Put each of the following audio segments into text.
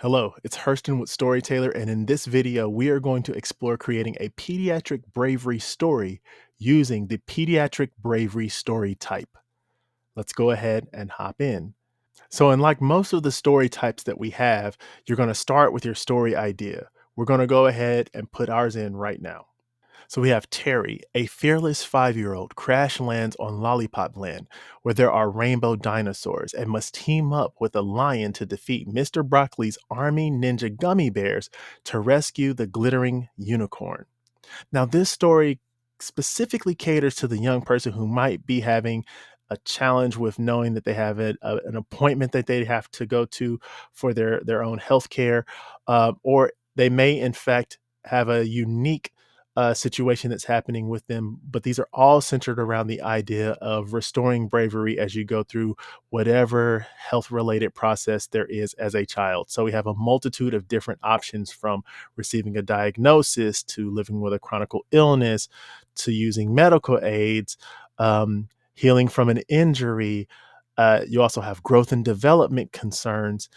Hello, it's Hurston with Storytailor, and in this video, we are going to explore creating a pediatric bravery story using the Pediatric Bravery Story Type. Let's go ahead and hop in. So, unlike most of the story types that we have, you're going to start with your story idea. We're going to go ahead and put ours in right now. So we have Terry, a fearless 5-year-old, crash lands on Lollipop Land, where there are rainbow dinosaurs, and must team up with a lion to defeat Mr. Broccoli's army ninja gummy bears to rescue the glittering unicorn. Now, this story specifically caters to the young person who might be having a challenge with knowing that they have an appointment that they have to go to for their own health care, or they may, in fact, have a unique situation that's happening with them. But these are all centered around the idea of restoring bravery as you go through whatever health related process there is as a child. So we have a multitude of different options, from receiving a diagnosis to living with a chronic illness to using medical aids, healing from an injury. You also have growth and development concerns,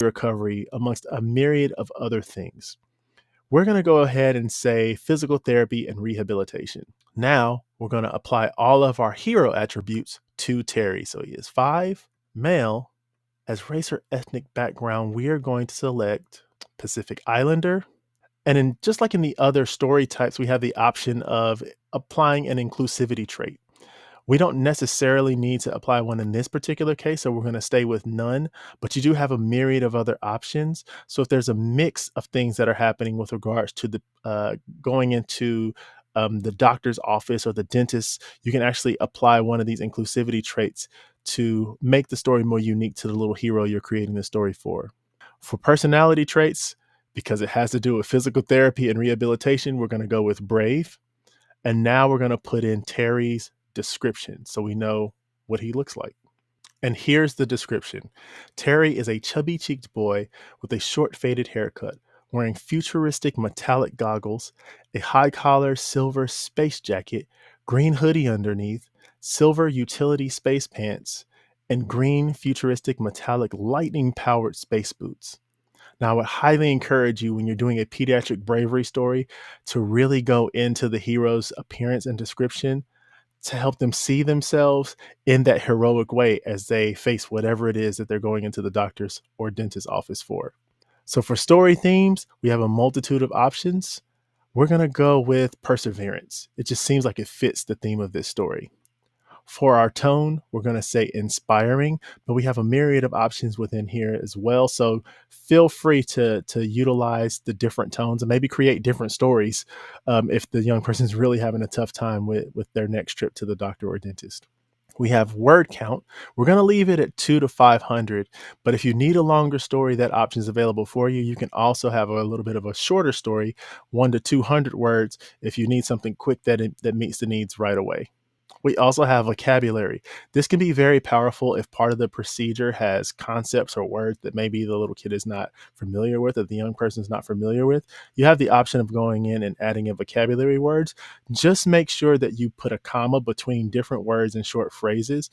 recovery, amongst a myriad of other things. We're going to go ahead and say physical therapy and rehabilitation. Now we're going to apply all of our hero attributes to Terry. So he is 5, male. As race or ethnic background, we are going to select Pacific Islander. And just like in the other story types, we have the option of applying an inclusivity trait. We don't necessarily need to apply one in this particular case, so we're going to stay with none, but you do have a myriad of other options. So if there's a mix of things that are happening with regards to the going into the doctor's office or the dentist, you can actually apply one of these inclusivity traits to make the story more unique to the little hero you're creating the story for. For personality traits, because it has to do with physical therapy and rehabilitation, we're going to go with brave. And now we're going to put in Terry's description so we know what he looks like. And here's the description. Terry is a chubby cheeked boy with a short faded haircut, wearing futuristic metallic goggles, a high collar silver space jacket, green hoodie underneath, silver utility space pants, and green futuristic metallic lightning powered space boots. Now, I would highly encourage you, when you're doing a pediatric bravery story, to really go into the hero's appearance and description to help them see themselves in that heroic way as they face whatever it is that they're going into the doctor's or dentist's office for. So for story themes, we have a multitude of options. We're going to go with perseverance. It just seems like it fits the theme of this story. For our tone, we're going to say inspiring, but we have a myriad of options within here as well. So feel free to utilize the different tones and maybe create different stories if the young person is really having a tough time with their next trip to the doctor or dentist. We have word count. We're going to leave it at 200 to 500, but if you need a longer story, that option is available for you. You can also have a little bit of a shorter story, 100 to 200 words, if you need something quick that meets the needs right away. We also have vocabulary. This can be very powerful if part of the procedure has concepts or words that maybe the little kid is not familiar with, or the young person is not familiar with. You have the option of going in and adding in vocabulary words. Just make sure that you put a comma between different words and short phrases,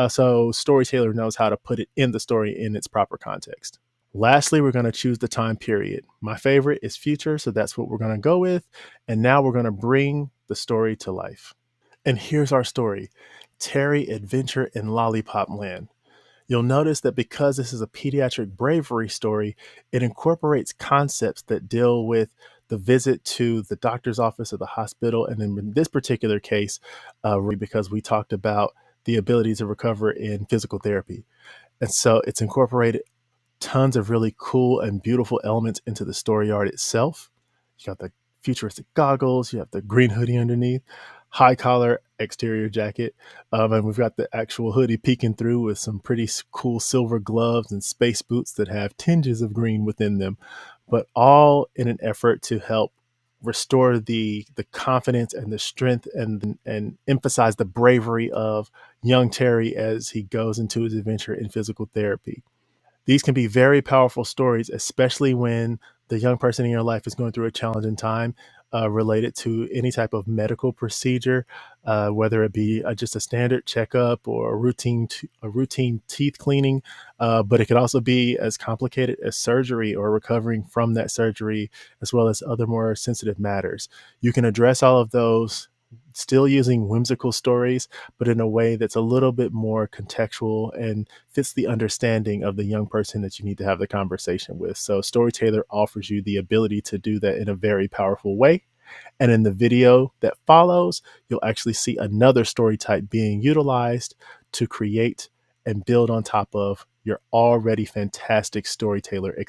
so Storytailor knows how to put it in the story in its proper context. Lastly, we're going to choose the time period. My favorite is future, so that's what we're going to go with. And now we're going to bring the story to life. And here's our story: Terry Adventure in Lollipop Land. You'll notice that because this is a pediatric bravery story, it incorporates concepts that deal with the visit to the doctor's office or the hospital. And in this particular case, because we talked about the ability to recover in physical therapy. And so it's incorporated tons of really cool and beautiful elements into the story art itself. You got the futuristic goggles, you have the green hoodie underneath, high collar exterior jacket, and we've got the actual hoodie peeking through with some pretty cool silver gloves and space boots that have tinges of green within them, but all in an effort to help restore the confidence and the strength and emphasize the bravery of young Terry as he goes into his adventure in physical therapy. These can be very powerful stories, especially when the young person in your life is going through a challenging time related to any type of medical procedure. whether it be just a standard checkup or a routine teeth cleaning. But it could also be as complicated as surgery or recovering from that surgery, as well as other more sensitive matters. You can address all of those still using whimsical stories, but in a way that's a little bit more contextual and fits the understanding of the young person that you need to have the conversation with. So Storytailor offers you the ability to do that in a very powerful way. And in the video that follows, you'll actually see another story type being utilized to create and build on top of your already fantastic storyteller experience.